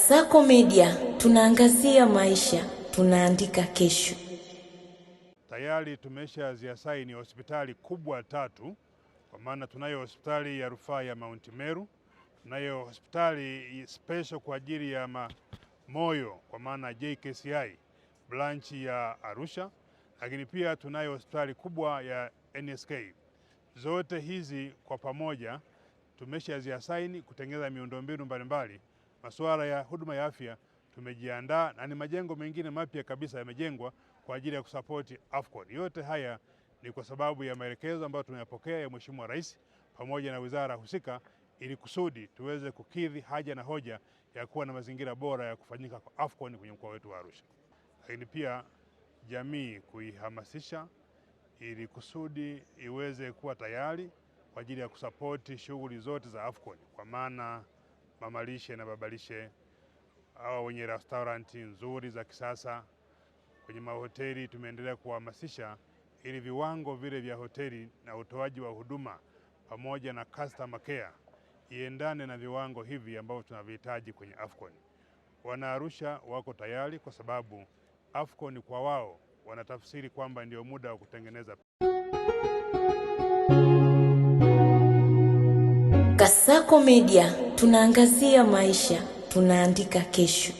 Kasako Media, tunaangazia maisha, tunaandika kesho. Tayari tumeshaziasaini hospitali kubwa 3, kwa maana tunayo hospitali ya rufaa ya Mount Meru, tunayo hospitali special kwa ajili ya moyo kwa maana JKCI branch ya Arusha, lakini pia tunayo hospitali kubwa ya NSK. Zote hizi kwa pamoja tumeshaziasaini kutengeneza miundombinu mbalimbali. Masuala ya huduma ya afya tumejiandaa na ni majengo mengine mapya kabisa yamejengwa kwa ajili ya kusapoti AFCON. Yote haya ni kwa sababu ya maelekezo ambayo tumeyapokea ya Mheshimiwa Rais pamoja na wizara husika, ili kusudi tuweze kukidhi haja na hoja ya kuwa na mazingira bora ya kufanyika kwa AFCON kwenye mkoa wetu wa Arusha. Lakini pia jamii kuihamasisha ili kusudi iweze kuwa tayari kwa ajili ya kusapoti shughuli zote za AFCON, kwa maana mamalishe na babalishe au wenye restauranti nzuri za kisasa. Kwenye mahoteli tumeendelea kuhamasisha ili viwango vile vya hoteli na utoaji wa huduma pamoja na customer care iendane na viwango hivi ambavyo tunavihitaji kwenye AFCON. Wana Arusha wako tayari kwa sababu AFCON kwa wao wanatafsiri kwamba ndio muda wa kutengeneza. Kasako Media, tunaangazia maisha, tunaandika kesho.